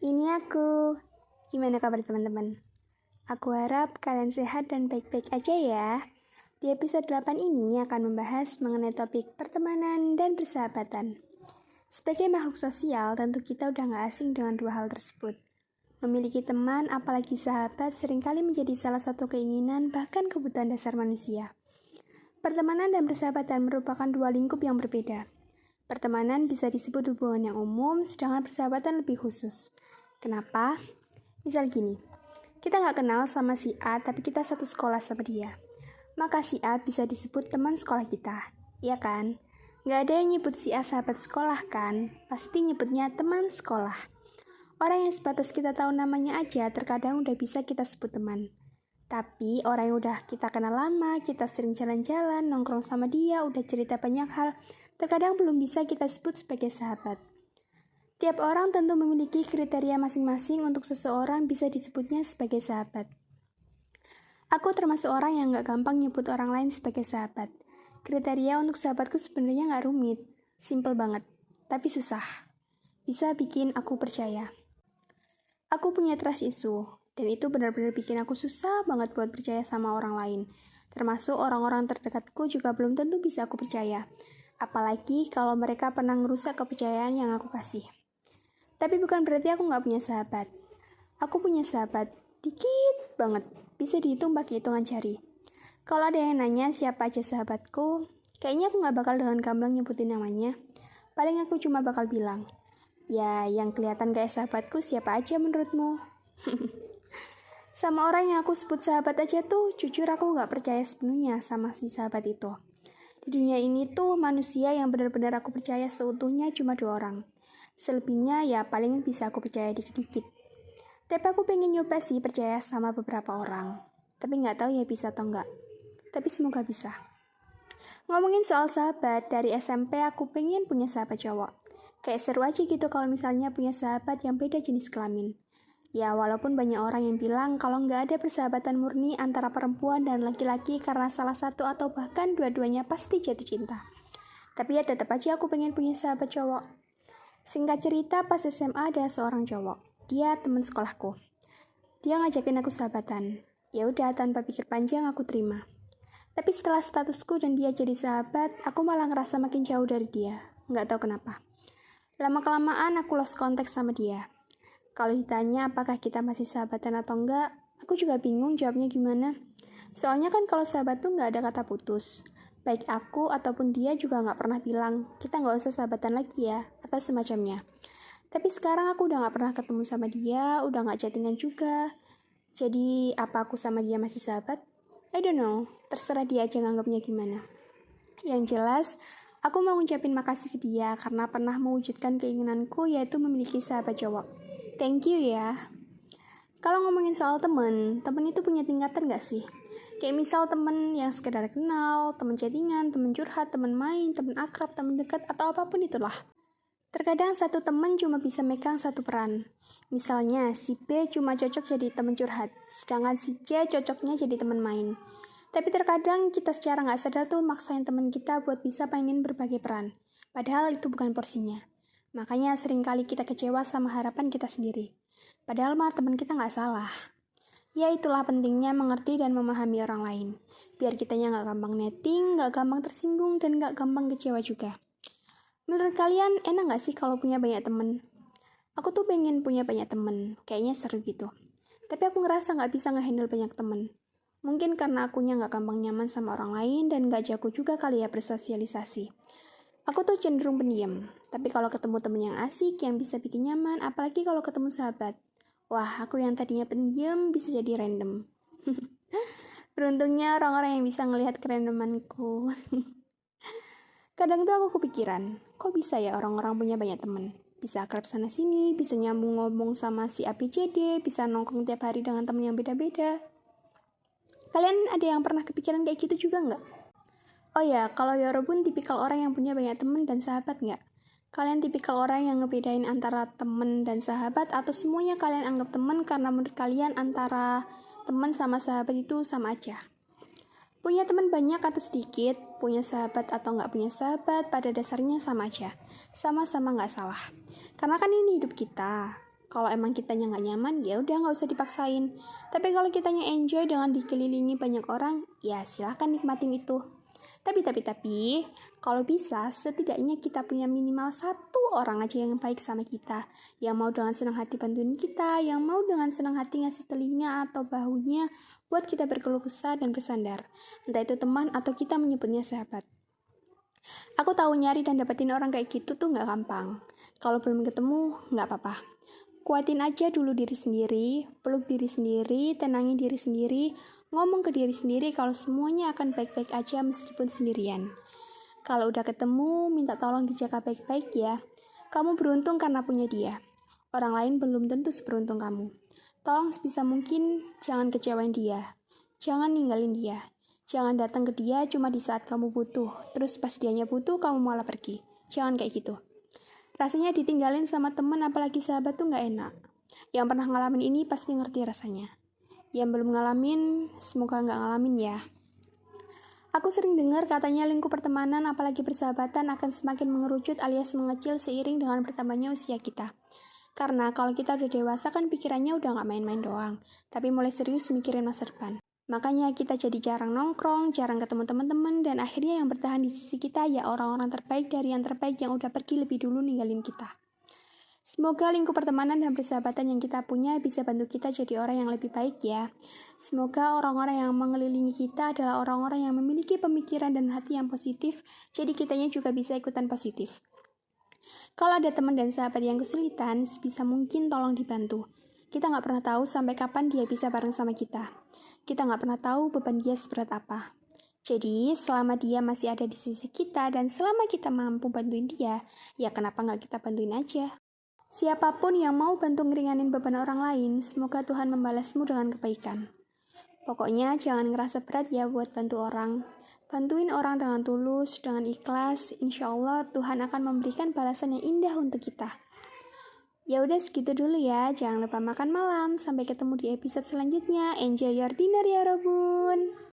Ini aku. Gimana kabar teman-teman? Aku harap kalian sehat dan baik-baik aja ya. Di episode 8 ini akan membahas mengenai topik pertemanan dan persahabatan. Sebagai makhluk sosial, tentu kita udah gak asing dengan dua hal tersebut. Memiliki teman, apalagi sahabat, seringkali menjadi salah satu keinginan bahkan kebutuhan dasar manusia. Pertemanan dan persahabatan merupakan dua lingkup yang berbeda. Pertemanan bisa disebut hubungan yang umum, sedangkan persahabatan lebih khusus. Kenapa? Misal gini, kita nggak kenal sama si A, tapi kita satu sekolah sama dia. Maka si A bisa disebut teman sekolah kita, iya kan? Nggak ada yang nyebut si A sahabat sekolah kan? Pasti nyebutnya teman sekolah. Orang yang sebatas kita tahu namanya aja, terkadang udah bisa kita sebut teman. Tapi orang yang udah kita kenal lama, kita sering jalan-jalan, nongkrong sama dia, udah cerita banyak hal, terkadang belum bisa kita sebut sebagai sahabat. Tiap orang tentu memiliki kriteria masing-masing untuk seseorang bisa disebutnya sebagai sahabat. Aku termasuk orang yang gak gampang nyebut orang lain sebagai sahabat. Kriteria untuk sahabatku sebenarnya gak rumit, simple banget, tapi susah. Bisa bikin aku percaya. Aku punya trust issue, dan itu benar-benar bikin aku susah banget buat percaya sama orang lain. Termasuk orang-orang terdekatku juga belum tentu bisa aku percaya. Apalagi kalau mereka pernah ngerusak kepercayaan yang aku kasih. Tapi bukan berarti aku gak punya sahabat. Aku punya sahabat, dikit banget. Bisa dihitung pakai hitungan jari. Kalau ada yang nanya siapa aja sahabatku, kayaknya aku gak bakal dengan gamblang nyebutin namanya. Paling aku cuma bakal bilang, ya yang kelihatan kayak sahabatku siapa aja menurutmu? Sama orang yang aku sebut sahabat aja tuh, jujur aku gak percaya sepenuhnya sama si sahabat itu. Di dunia ini tuh manusia yang benar-benar aku percaya seutuhnya cuma 2 orang. Selebihnya ya paling bisa aku percaya dikit-dikit. Tapi aku pengen nyoba sih percaya sama beberapa orang. Tapi gak tahu ya bisa atau enggak. Tapi semoga bisa. Ngomongin soal sahabat, dari SMP aku pengen punya sahabat cowok. Kayak seru aja gitu kalau misalnya punya sahabat yang beda jenis kelamin. Ya walaupun banyak orang yang bilang kalau nggak ada persahabatan murni antara perempuan dan laki-laki karena salah satu atau bahkan dua-duanya pasti jatuh cinta. Tapi ya tetap aja aku pengen punya sahabat cowok. Singkat cerita pas SMA ada seorang cowok. Dia teman sekolahku. Dia ngajakin aku sahabatan. Ya udah tanpa pikir panjang aku terima. Tapi setelah statusku dan dia jadi sahabat, aku malah ngerasa makin jauh dari dia. Nggak tahu kenapa. Lama-kelamaan aku lost contact sama dia. Kalau ditanya apakah kita masih sahabatan atau enggak, aku juga bingung jawabnya gimana. Soalnya kan kalau sahabat tuh nggak ada kata putus. Baik aku ataupun dia juga nggak pernah bilang, kita nggak usah sahabatan lagi ya, atau semacamnya. Tapi sekarang aku udah nggak pernah ketemu sama dia, udah nggak chattingan juga. Jadi apa aku sama dia masih sahabat? I don't know, terserah dia aja nganggapnya gimana. Yang jelas, aku mau ngucapin makasih ke dia karena pernah mewujudkan keinginanku yaitu memiliki sahabat cowok. Thank you ya. Kalau ngomongin soal temen itu punya tingkatan gak sih? Kayak misal temen yang sekedar kenal, temen chattingan, temen curhat, temen main, temen akrab, temen dekat, atau apapun itulah. Terkadang satu temen cuma bisa megang satu peran. Misalnya, si B cuma cocok jadi temen curhat, sedangkan si C cocoknya jadi temen main. Tapi terkadang kita secara gak sadar tuh maksain temen kita buat bisa mainin berbagai peran. Padahal itu bukan porsinya. Makanya seringkali kita kecewa sama harapan kita sendiri. Padahal mah teman kita gak salah. Ya itulah pentingnya mengerti dan memahami orang lain. Biar kitanya gak gampang netting, gak gampang tersinggung, dan gak gampang kecewa juga. Menurut kalian enak gak sih kalau punya banyak teman? Aku tuh pengen punya banyak teman, kayaknya seru gitu. Tapi aku ngerasa gak bisa ngehandle banyak teman. Mungkin karena akunya gak gampang nyaman sama orang lain dan gak jago juga kali ya bersosialisasi. Aku tuh cenderung pendiam, tapi kalau ketemu temen yang asik, yang bisa bikin nyaman, apalagi kalau ketemu sahabat. Wah, aku yang tadinya pendiam bisa jadi random. Beruntungnya orang-orang yang bisa ngelihat kerandomanku. Kadang tuh aku kepikiran, kok bisa ya orang-orang punya banyak temen? Bisa akrab sana-sini, bisa nyambung ngomong sama si ABCD, bisa nongkrong tiap hari dengan temen yang beda-beda. Kalian ada yang pernah kepikiran kayak gitu juga nggak? Oh ya, kalau Yorobun tipikal orang yang punya banyak temen dan sahabat nggak? Kalian tipikal orang yang ngebedain antara temen dan sahabat atau semuanya kalian anggap temen karena menurut kalian antara temen sama sahabat itu sama aja? Punya teman banyak atau sedikit, punya sahabat atau nggak punya sahabat, pada dasarnya sama aja. Sama-sama nggak salah. Karena kan ini hidup kita. Kalau emang kitanya nggak nyaman, ya udah nggak usah dipaksain. Tapi kalau kitanya enjoy dengan dikelilingi banyak orang, ya silahkan nikmatin itu. Tapi, kalau bisa, setidaknya kita punya minimal satu orang aja yang baik sama kita, yang mau dengan senang hati bantuin kita, yang mau dengan senang hati ngasih telinga atau bahunya buat kita berkeluh kesah dan bersandar. Entah itu teman atau kita menyebutnya sahabat. Aku tahu nyari dan dapetin orang kayak gitu tuh nggak gampang. Kalau belum ketemu, nggak apa-apa. Kuatin aja dulu diri sendiri, peluk diri sendiri, tenangin diri sendiri, ngomong ke diri sendiri kalau semuanya akan baik-baik aja meskipun sendirian. Kalau udah ketemu, minta tolong dijaga baik-baik ya. Kamu beruntung karena punya dia. Orang lain belum tentu seberuntung kamu. Tolong sebisa mungkin jangan kecewain dia. Jangan ninggalin dia. Jangan datang ke dia cuma di saat kamu butuh. Terus pas dianya butuh, kamu malah pergi. Jangan kayak gitu. Rasanya ditinggalin sama temen apalagi sahabat tuh gak enak. Yang pernah ngalamin ini pasti ngerti rasanya. Yang belum ngalamin, semoga gak ngalamin ya. Aku sering dengar katanya lingkup pertemanan apalagi persahabatan akan semakin mengerucut alias mengecil seiring dengan bertambahnya usia kita. Karena kalau kita udah dewasa kan pikirannya udah gak main-main doang, tapi mulai serius mikirin masa depan. Makanya kita jadi jarang nongkrong, jarang ketemu teman-teman, dan akhirnya yang bertahan di sisi kita ya orang-orang terbaik dari yang terbaik yang udah pergi lebih dulu ninggalin kita. Semoga lingkup pertemanan dan persahabatan yang kita punya bisa bantu kita jadi orang yang lebih baik ya. Semoga orang-orang yang mengelilingi kita adalah orang-orang yang memiliki pemikiran dan hati yang positif, jadi kitanya juga bisa ikutan positif. Kalau ada teman dan sahabat yang kesulitan, sebisa mungkin tolong dibantu. Kita nggak pernah tahu sampai kapan dia bisa bareng sama kita. Kita nggak pernah tahu beban dia seberat apa. Jadi, selama dia masih ada di sisi kita dan selama kita mampu bantuin dia, ya kenapa nggak kita bantuin aja? Siapapun yang mau bantu ngeringanin beban orang lain, semoga Tuhan membalasmu dengan kebaikan. Pokoknya jangan ngerasa berat ya buat bantu orang. Bantuin orang dengan tulus, dengan ikhlas, insya Allah Tuhan akan memberikan balasan yang indah untuk kita. Ya udah segitu dulu ya, jangan lupa makan malam. Sampai ketemu di episode selanjutnya. Enjoy your dinner ya Robun.